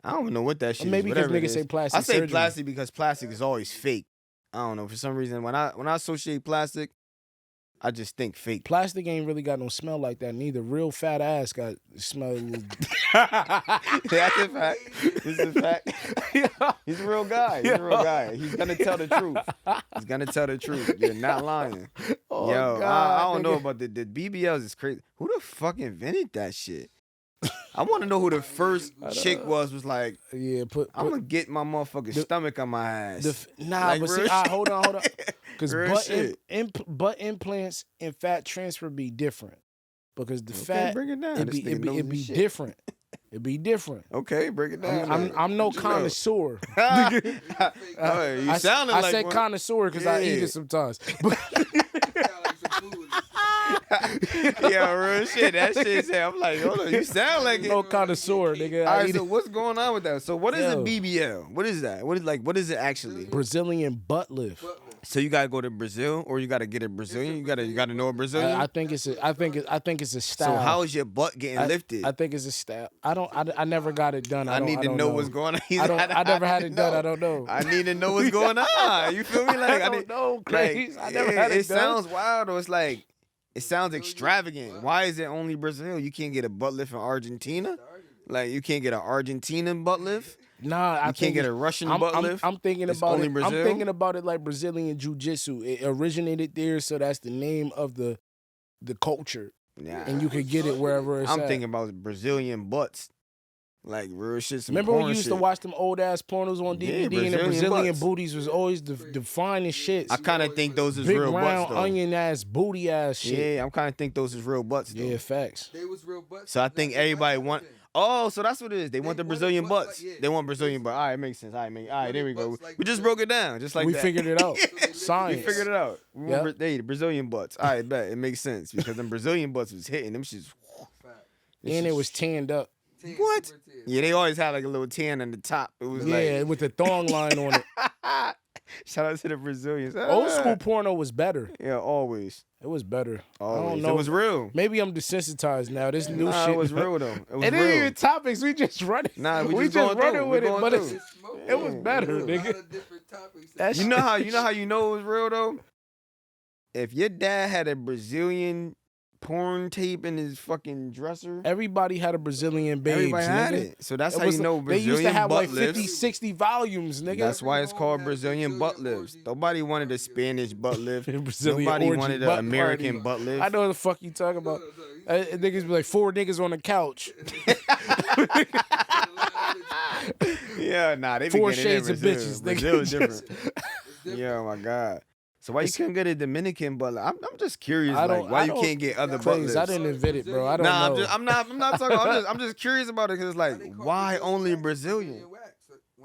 I don't know what that shit Maybe is. because Maybe niggas say plastic. I say surgery. plastic because plastic is always fake. I don't know. For some reason, when I associate plastic, I just think fake. Plastic ain't really got no smell like that. Neither real fat ass got smell. That's a fact. This is a fact. He's a real guy. He's a real guy. He's gonna tell the truth. He's gonna tell the truth. You're not lying. Oh, Yo, God, I don't know nigga. about the BBLs. Is crazy. Who the fuck invented that shit? I want to know who the first chick was like, Yeah, I'm gonna get my motherfucking stomach on my ass. But real see, shit. hold on. Because Real shit. butt implants and fat transfer be different. Because the Okay, fat, break it down. it'd This be, nigga it'd be, knows it'd be his shit. different. It'd be different. Okay, break it down. I'm no What you know? connoisseur. You sounded like I said one. connoisseur because I eat Yeah. it sometimes. Yeah, real shit. That shit said, I'm like, hold on, you sound like it. No connoisseur, nigga. All I right, eat so it. what's going on with that? So what is a Yo. BBL? What is that? What is it actually? Brazilian butt lift. So you gotta go to Brazil or you gotta get a Brazilian? You gotta know a Brazilian? I think it's a style. So how is your butt getting lifted? I think it's a style. I never got it done. I need to don't know what's going on. I never had need it to done. know. I don't know. I need to know what's going on. You feel me? Like I don't know, Krayze. I never had it done. sounds wild or it's like it sounds extravagant. Why is it only Brazil? You can't get a butt lift in Argentina? Like you can't get an Argentinian butt lift? Nah, I You can't get a Russian butt lift? I'm thinking It's about only it. Brazil? I'm thinking about it like Brazilian jiu-jitsu. It originated there, so that's the name of the culture, Nah. and you could get it wherever it's I'm at. thinking about Brazilian butts. Like real shit. Some Remember when porn you used shit. to watch them old ass pornos on Yeah, DVD and the Brazilian Brazilian butts. booties was always the finest shit. I kind of think those is Big real round butts though. onion ass booty ass shit. Yeah, I'm kind of think those is real butts though. Yeah, facts. They was real butts. So I think everybody want. Oh, so that's what it is. They want the wanted Brazilian butts butts. like- yeah. They want Brazilian butts. All right, it makes sense. All right, there we go. butts like We just broke it down, just like We that. figured it out. We Science. figured it out. We Yep. want the Brazilian butts. All right, bet it makes sense because them Brazilian butts was hitting them shits. And it was tanned up. What? Yeah, they always had like a little tan on the top. It was Yeah, like with the thong line on it. shout out to the Brazilians. Old school porno was better. Yeah, always. It was better. I Always. don't know. It was real. Maybe I'm desensitized now. This new Nah, shit. it was real though. It was It real. ain't even topics. We just running. Nah, we we just just going running through. with We it. going But through. it was better, A nigga. lot of different topics. That You know how you know it was real though? If your dad had a Brazilian porn tape in his fucking dresser, Everybody had a Brazilian babes, everybody had nigga. it. So that's It how was you know they Brazilian used to have butt like 50, lifts. 60 volumes, nigga. That's why it's Every called home has Brazilian butt Brazilian lifts. orgy. Nobody wanted a Spanish butt lift. Brazilian Nobody orgy wanted an butt American party. butt lift. I know what the fuck you talking about. Niggas be like 4 niggas on the couch. Yeah, nah, they be 4 getting it in shades of Brazil. bitches, nigga. Brazil is different. Yeah, oh my God. So why you couldn't get a Dominican butt lift? I'm just curious, like why you can't get other butt lifts? I didn't invent it, bro. I don't Nah, know. I'm not talking. I'm just curious about it because it's like, why only Brazilian?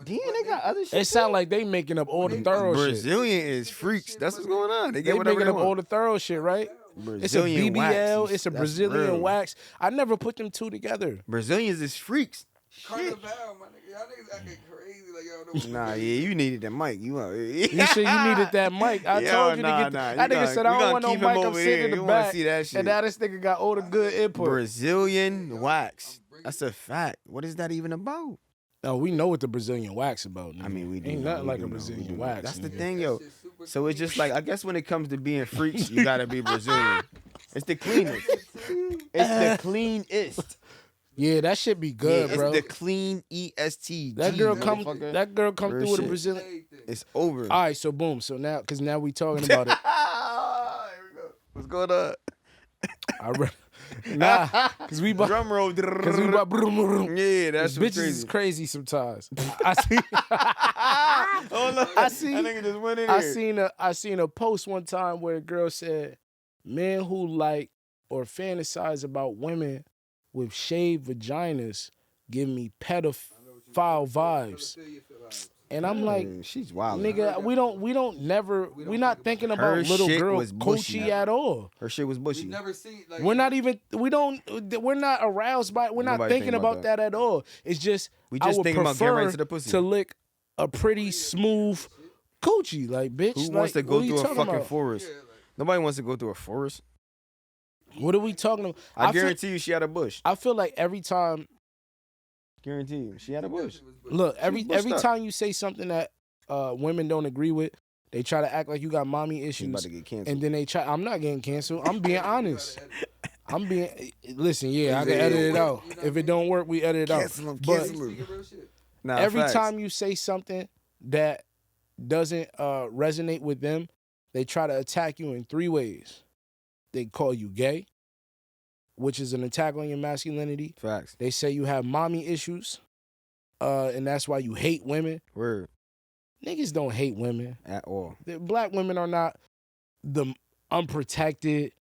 Damn, they got other shit. It sound like they making up all the thorough shit. Brazilian is freaks. That's what's going on. They They get whatever making they up all want. the thorough shit, right? It's a Brazilian BBL. wax. It's a That's Brazilian real. wax. I never put them two together. Brazilians is freaks. Carnival, my nigga. Y'all niggas acting crazy like y'all know. Nah, yeah, you needed that mic. You You said you needed that mic. I told you to get that nigga said I don't want no mic. I'm sitting in the back. See that shit. And now this nigga got all the good input. Brazilian wax. That's a fact. What is that even about? No, we know what the Brazilian wax about. Nigga. I mean, we do Ain't know, nothing we like do a know, we Brazilian do know. wax. That's the nigga. thing, yo. So it's just like, I guess when it comes to being freaks, you gotta be Brazilian. It's the cleanest. It's the cleanest. Yeah, that shit be good, yeah, bro. It's the clean EST. That girl come Real through with a shit. Brazilian. It's over. All right, so boom. So now, because now we talking about it. Here we go. What's going on? Cause we about, drum roll. Cause we about, yeah, that's bitches crazy. is crazy sometimes. I see. Hold on. I see. That nigga just went in here. I seen a post one time where a girl said, "Men who like or fantasize about women with shaved vaginas give me pedophile vibes." And I'm like, she's wild, nigga, we're not thinking about Her little shit girl was bushy. coochie at all. Her shit was bushy. We never seen like We're not aroused by it. We're not Nobody thinking about that at all. It's just We I just would thinking about getting prefer right to the pussy. to lick a pretty smooth coochie, like bitch. Who like, wants to go what are you through a talking fucking about? forest? Nobody wants to go through a forest. What are we talking about? I guarantee you she had a bush. I feel like every time, Guarantee you. She had a bush. look, every bushed up. time you say something that women don't agree with, they try to act like you got mommy She's about issues, to get canceled. and then they try. I'm not getting canceled. I'm being honest. Listen, yeah, I can edit it out. If it don't work, we edit it out. But Nah, every facts. time you say something that doesn't resonate with them, they try to attack you in 3 ways. They call you gay, which is an attack on your masculinity. Facts. They say you have mommy issues, and that's why you hate women. Word. Niggas don't hate women. At all. Black women are not the unprotected,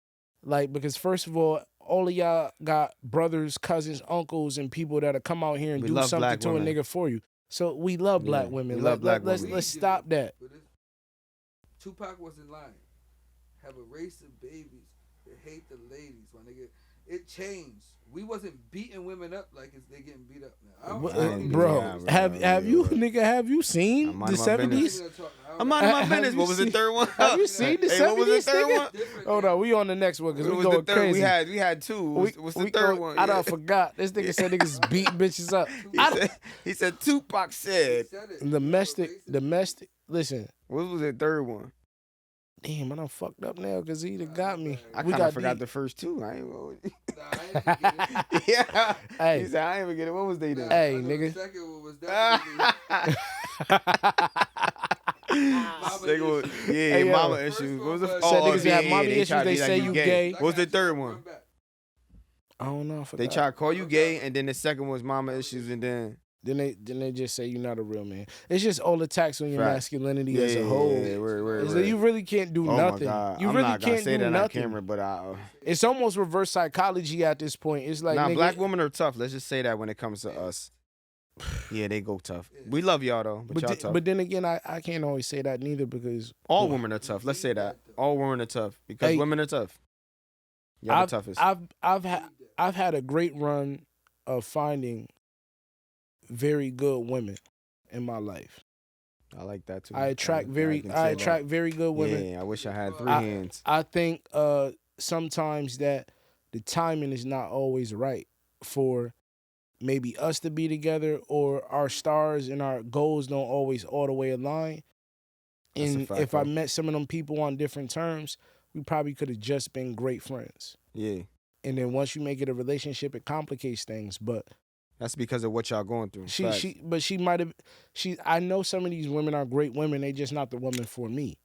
like, because first of all of y'all got brothers, cousins, uncles, and people that'll come out here and We do love something black to women. a nigga for you. So we love black women. we love black let's women. let's stop that. Tupac wasn't lying. Have a race of babies that hate the ladies, my nigga. It changed. We wasn't beating women up like they getting beat up now. Bro, have you seen the 70s? I'm minding my business. What was the third one? Have you seen the 70s? What was the third one? Hold on, we on the next one because we What was going the third? crazy. We had two. What's the third one? I done forgot. This nigga said niggas beat bitches up. He said Tupac said domestic. Listen. What was the third one? Damn, I done fucked up now because he done got me. I kind of forgot the first two. I ain't gonna... Yeah. Hey. He said, I ain't even get it. What was they then? Hey, nigga. The second one was definitely mama issues. What was the Said niggas have mommy issues, they say you gay. What's the third one? I don't know. I forgot. They try to call you gay, and then the second one was mama issues, and then they just say you're not a real man. It's just all attacks on your masculinity as a Yeah, whole. It's like you really can't do nothing. My God. You I'm really not gonna can't say do that nothing. on camera, but It's almost reverse psychology at this point. It's like, nah, nigga, black women are tough. Let's just say that when it comes to us. Yeah, they go tough. We love y'all though, but y'all tough. But then again, I can't always say that neither because all women are tough. Let's say that all women are tough because women are tough. Y'all the toughest. I've had a great run of finding very good women in my life. I like that too. I attract very good women. Yeah, I wish I had 3 hands. I think sometimes that the timing is not always right for maybe us to be together, or our stars and our goals don't always all the way align. And if I met some of them people on different terms, we probably could have just been great friends. Yeah. And then once you make it a relationship, it complicates things. But that's because of what y'all going through. I know some of these women are great women. They just not the woman for me.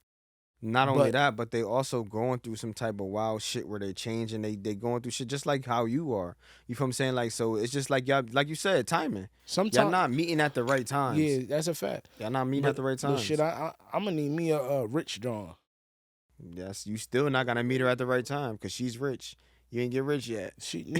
Not only that, but they also going through some type of wild shit where they change and they going through shit just like how you are. You feel what I'm saying? Like, so it's just like y'all, like you said, timing. Sometimes y'all not meeting at the right times. Yeah, that's a fact. Y'all not meeting at the right times. Shit, I'm gonna need me a rich John. Yes, you still not gonna meet her at the right time because she's rich. You ain't get rich yet. She need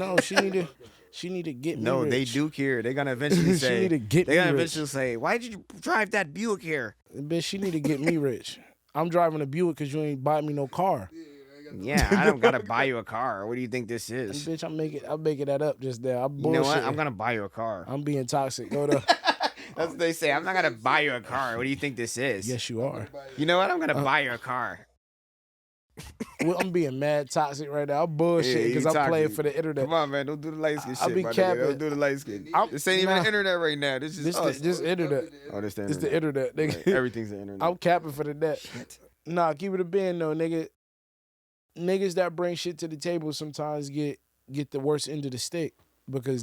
to get me No, rich. they do care. They gonna eventually say. She need to get me eventually say, why did you drive that Buick here? Bitch, she need to get me rich. I'm driving a Buick because you ain't buy me no car. Yeah, I don't gotta buy you a car. What do you think this is? And bitch, I'm making that up just there. I'm bullshitting. You know what? I'm gonna buy you a car. I'm being toxic. Go to. That's what they say. I'm not gonna buy you a car. What do you think this is? Yes, you are. You know what? I'm gonna buy you a car. Well, I'm being mad toxic right now. I'm bullshit because I'm playing for the internet. Come on, man. Don't do the light skin shit. I be capping. Don't do the light skin. This ain't even the internet right now. This is us. This internet. Oh, this the internet. It's the internet, nigga. Everything's the internet. I'm capping for the net. Nah, keep it a band though, nigga. niggas that bring shit to the table sometimes get the worst end of the stick. Because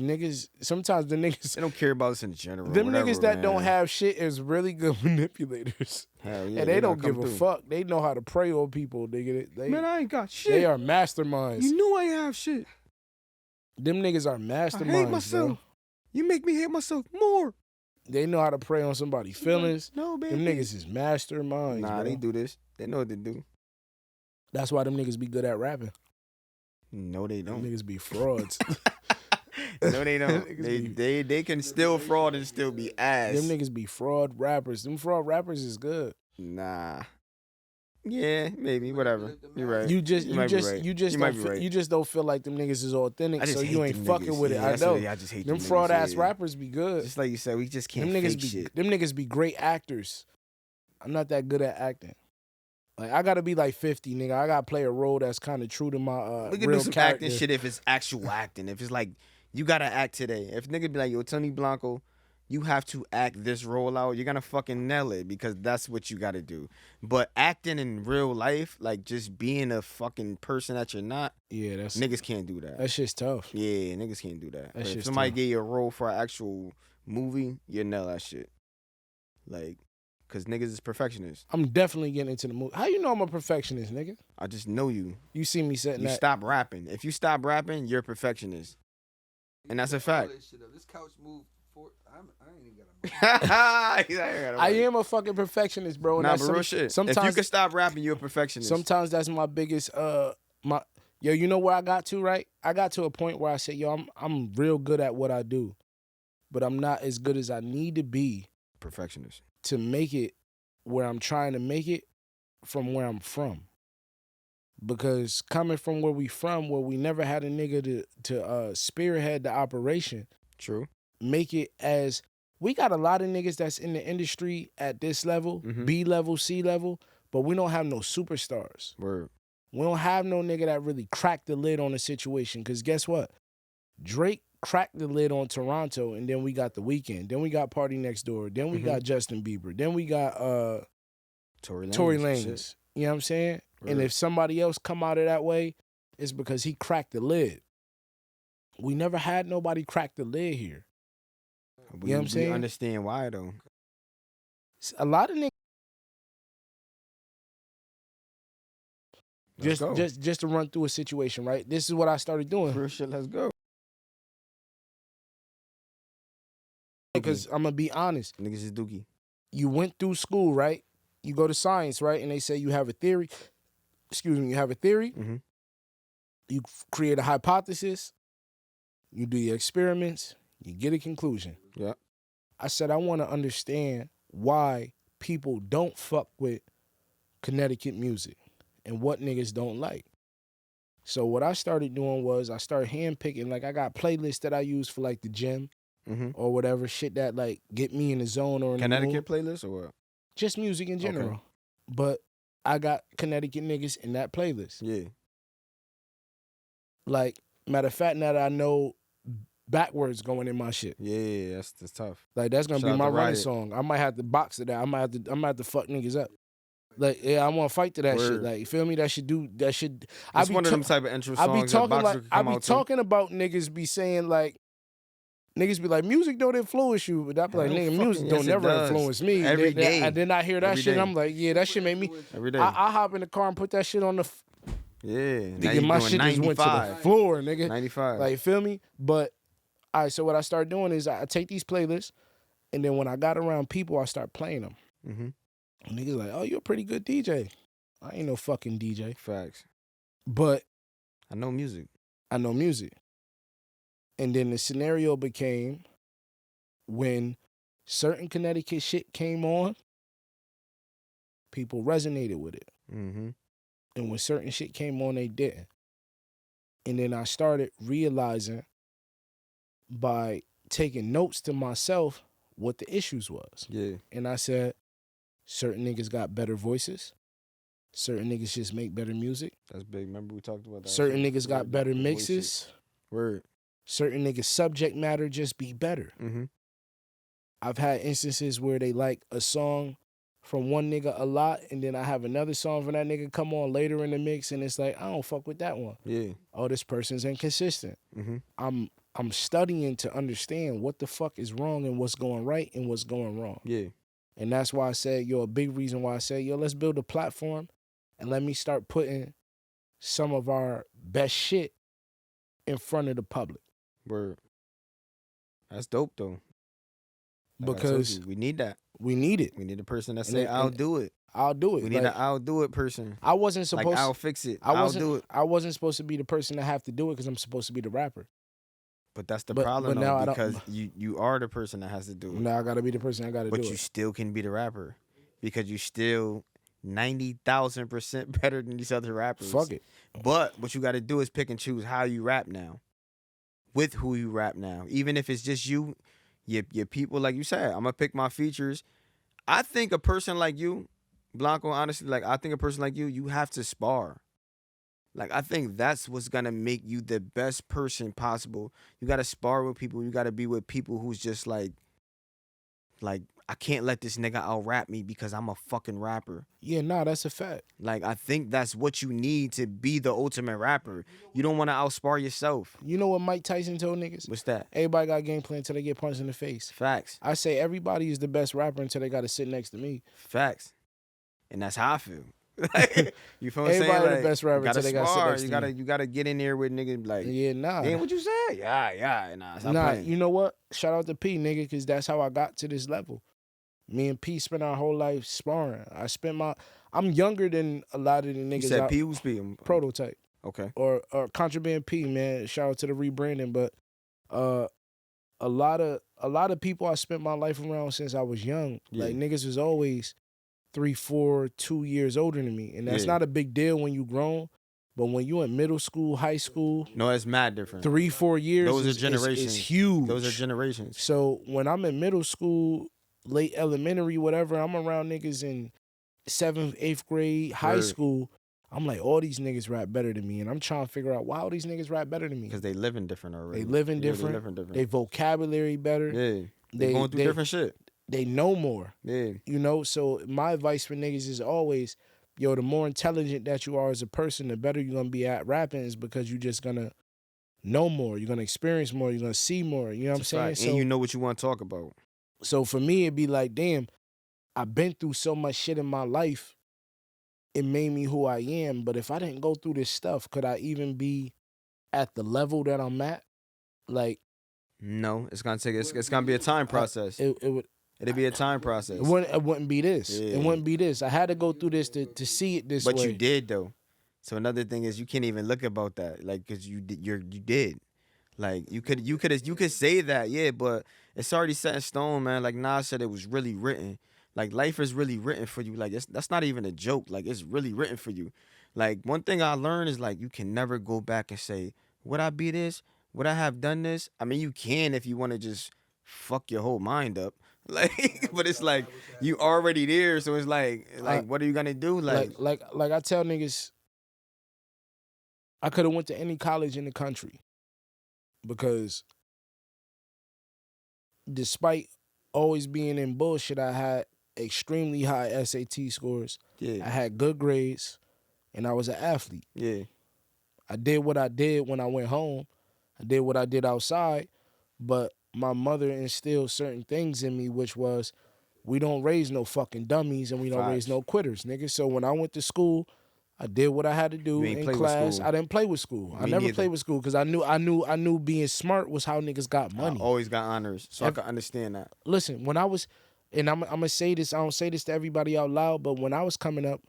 sometimes the niggas... They don't care about us in general. Them whatever, niggas that man. don't have shit is really good manipulators. Hell yeah. And they don't give a fuck. They know how to prey on people, nigga. Man, I ain't got shit. They are masterminds. You knew I ain't have shit. Them niggas are masterminds, I hate myself. bro. You make me hate myself more. They know how to prey on somebody's feelings. No, baby. Them niggas is masterminds, Nah, bro. they do this. They know what they do. That's why them niggas be good at rapping. No, they don't. Them niggas be frauds. No, they don't. they can still fraud and still be ass. Them niggas be fraud rappers. Them fraud rappers is good. Nah. Yeah, maybe, whatever. You're right. You just don't feel like them niggas is authentic, so you ain't fucking niggas. with it. Yeah, I know. I just hate them fraud ass rappers be good. Just like you said, we just can't them niggas fake be shit. them niggas be great actors. I'm not that good at acting. Like I gotta be like 50, nigga. I gotta play a role that's kind of true to my we can real do some character. acting shit if it's actual acting. If it's like you gotta act today. If nigga be like, yo, Tony Blanco, you have to act this role out, you're gonna fucking nail it because that's what you gotta do. But acting in real life, like just being a fucking person that you're not, niggas can't do that. That shit's tough. Yeah, niggas can't do that. That if somebody gave you a role for an actual movie, you nail that shit. Like, cause niggas is perfectionists. I'm definitely getting into the movie. How you know I'm a perfectionist, nigga? I just know you. You see me setting that. You stop rapping. If you stop rapping, you're a perfectionist. And that's a fact. This couch moved forward. I ain't even got a I am a fucking perfectionist, bro. Nah, but real shit. If you can stop rapping, you're a perfectionist. Sometimes that's my biggest you know where I got to, right? I got to a point where I said, yo, I'm real good at what I do, but I'm not as good as I need to be. Perfectionist. To make it where I'm trying to make it from where I'm from. Because coming from where we never had a nigga to spearhead the operation. True. Make it as we got a lot of niggas that's in the industry at this level, B level, C level, but we don't have no superstars. Word. We don't have no nigga that really cracked the lid on the situation. Because guess what? Drake cracked the lid on Toronto, and then we got The Weeknd. Then we got Party Next Door. Then we got Justin Bieber. Then we got Tory Lanez. You know what I'm saying? Word. And if somebody else come out of that way, it's because he cracked the lid. We never had nobody crack the lid here. You know what I'm saying? We understand why, though. A lot of niggas... Just to run through a situation, right? This is what I started doing. Real shit, let's go. Because I'm going to be honest. Niggas is dookie. You went through school, right? You go to science, right? And they say you have a theory. You have a theory. Mm-hmm. You create a hypothesis. You do your experiments. You get a conclusion. Yeah. I said I want to understand why people don't fuck with Connecticut music and what niggas don't like. So what I started doing was I started handpicking. Like I got playlists that I use for like the gym. Or whatever shit that like get me in the zone or in Connecticut the mood. playlist or what? Just music in general. Okay. But I got Connecticut niggas in that playlist. Yeah. Like matter of fact, now that I know backwards going in my shit. Yeah, that's tough. Like that's gonna Shout be my out to running Riot. song. I might have to box to that. I might have to fuck niggas up. Like yeah, I want to fight to that shit. Like you feel me? That should. It's one of them type of intro songs. I be talking that like I be talking about niggas be saying like. Niggas be like, music don't influence you. But I be like, nigga, music don't never influence me. Every day. I did not hear that shit. I'm like, yeah, that shit made me. Every day. I hop in the car and put that shit on the. Yeah. Nigga, my shit just went to the floor, nigga. 95. Like, feel me? But, all right, so what I start doing is I take these playlists, and then when I got around people, I start playing them. And niggas like, oh, you're a pretty good DJ. I ain't no fucking DJ. Facts. But. I know music. And then the scenario became when certain Connecticut shit came on, people resonated with it. And when certain shit came on, they didn't. And then I started realizing by taking notes to myself what the issues was. Yeah. And I said, certain niggas got better voices. Certain niggas just make better music. That's big. Remember we talked about that. Certain niggas got better mixes. Word. Certain niggas' subject matter just be better. I've had instances where they like a song from one nigga a lot, and then I have another song from that nigga come on later in the mix, and it's like I don't fuck with that one. Yeah. Oh, this person's inconsistent. Mm-hmm. I'm studying to understand what the fuck is wrong and what's going right and what's going wrong. Yeah. And that's why I said, yo, a big reason why I said, yo, let's build a platform and let me start putting some of our best shit in front of the public. Word. That's dope though. Like Because we need that. we need it. We need a person that say, I'll do it. I'll do it. We need an I'll do it person. I wasn't supposed like, I'll fix it. I'll do it. I wasn't supposed to be the person that have to do it because I'm supposed to be the rapper. But that's the problem but though, now because you are the person that has to do it. Now I gotta be the person that gotta do it. But you still can be the rapper. Because you still 90,000% better than these other rappers. Fuck it. But what you gotta do is pick and choose how you rap now. With who you rap now. Even if it's just you, your people, like you said, I'm gonna pick my features. I think a person like you, Blanco, honestly, like I think a person like you have to spar. Like I think that's what's gonna make you the best person possible. You gotta spar with people. You gotta be with people who's just like I can't let this nigga out rap me because I'm a fucking rapper. Yeah, nah, that's a fact. Like I think that's what you need to be the ultimate rapper. You don't want to outspar yourself. You know what Mike Tyson told niggas? What's that? Everybody got a game plan until they get punched in the face. Facts. I say everybody is the best rapper until they got to sit next to me. Facts. And that's how I feel. You feel what I'm saying? Everybody Like, the best rapper until they got to sit next to me. You gotta get in there with niggas like, yeah, nah. Damn, what you say? Yeah, nah. You know what? Shout out to P, nigga, because that's how I got to this level. Me and P spent our whole life sparring. I'm younger than a lot of the niggas. You said P, who's P? Prototype. Okay. Or Contraband P, man. Shout out to the rebranding, but a lot of people I spent my life around since I was young. Yeah. Like niggas was always 3, 4, 2 years older than me. And that's not a big deal when you grown. But when you in middle school, high school, no, it's mad different. 3, 4 years. Those are generations. It's huge. Those are generations. So when I'm in middle school, late elementary, whatever, I'm around niggas in 7th, 8th grade, high school. I'm like, all these niggas rap better than me. And I'm trying to figure out why all these niggas rap better than me. Because they living different already. They living different. They vocabulary better. Yeah. They going through different shit. They know more. Yeah. You know, so my advice for niggas is always, yo, the more intelligent that you are as a person, the better you're going to be at rapping is because you're just going to know more. You're going to experience more. You're going to see more. You know what I'm saying? So, and you know what you want to talk about. So for me, it'd be like, damn, I've been through so much shit in my life. It made me who I am. But if I didn't go through this stuff, could I even be at the level that I'm at? Like, no, it's gonna be a time process. It'd be a time process. It wouldn't be this. Yeah. It wouldn't be this. I had to go through this to see it this way. But you did though. So another thing is you can't even look about that, like, cause you did. Like you could say that, yeah, but it's already set in stone, man. Like Nas said, it was really written. Like life is really written for you. Like that's not even a joke. Like it's really written for you. Like one thing I learned is like you can never go back and say, would I be this? Would I have done this? I mean, you can if you want to just fuck your whole mind up. Like, but it's like you already there, so it's like what are you gonna do? Like I tell niggas, I could have went to any college in the country because despite always being in bullshit, I had extremely high SAT scores. Yeah. I had good grades, and I was an athlete. Yeah. I did what I did when I went home. I did what I did outside, but my mother instilled certain things in me, which was we don't raise no fucking dummies and we don't raise no quitters, nigga. So when I went to school, I did what I had to do in class. I didn't play with school. I never played with school because I knew being smart was how niggas got money. I always got honors, so I can understand that. Listen, when I was, and I'm gonna say this, I don't say this to everybody out loud, but when I was coming up,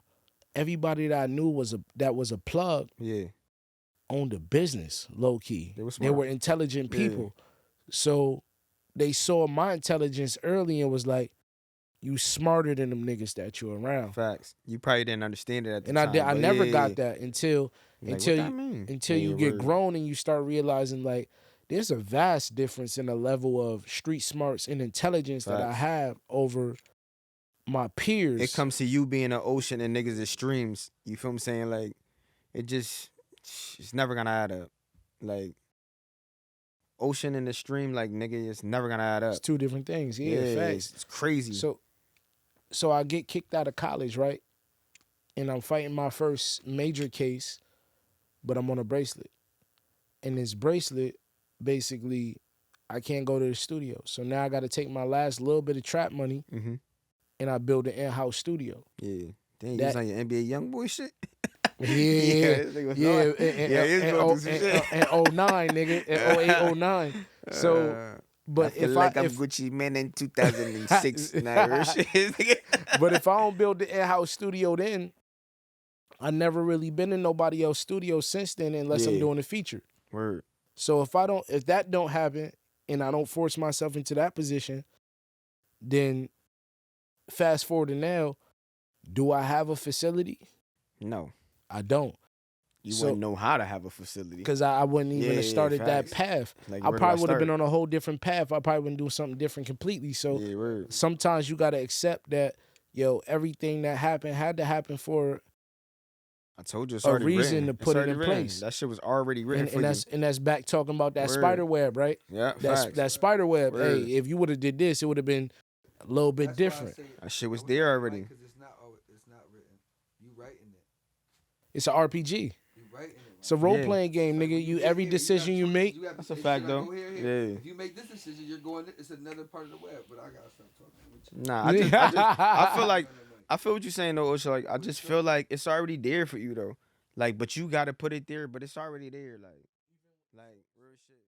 everybody that I knew was a plug. Yeah. Owned a business, low key. They were intelligent people. Yeah. So they saw my intelligence early and was like, you smarter than them niggas that you around. Facts. You probably didn't understand it at the time. And I never got that until you get grown and you start realizing like there's a vast difference in the level of street smarts and intelligence that I have over my peers. It comes to you being an ocean and niggas is streams. You feel what I'm saying? Like it's never gonna add up. Like ocean and the stream, like nigga, it's never gonna add up. It's two different things. Yeah, facts. It's crazy. So So I get kicked out of college, right? And I'm fighting my first major case, but I'm on a bracelet. And this bracelet, basically, I can't go to the studio. So now I got to take my last little bit of trap money and I build an in-house studio. Yeah. Then you was on your NBA Youngboy shit? Yeah. Yeah. In 09, nigga. In 08, 09. So, but I feel like I'm Gucci Man in 2006. But if I don't build the in-house studio then, I never really been in nobody else's studio since then unless I'm doing a feature. Word. So if that don't happen and I don't force myself into that position, then fast forward to now, do I have a facility? No. I don't. You wouldn't know how to have a facility. Because I wouldn't even have started that path. Like, I probably would have been on a whole different path. I probably wouldn't do something different completely. So sometimes you got to accept that, everything that happened had to happen for I told you it's a already reason written. to put it in place. That shit was already written for you. And that's back talking about that spider web, right? Yeah, that spider web. Word. Hey, if you would have did this, it would have been a little bit different. That shit was there already. Because it's not written. You writing it. It's an RPG. You writing it. It's a role-playing game, nigga. You every decision you make. That's a fact, though. Yeah. If you make this decision, you're going. It's another part of the web. But I gotta stop talking with you. Nah, I feel like I feel what you're saying though, Usha. Like I just feel like it's already there for you though. Like, but you gotta put it there. But it's already there. Like real shit.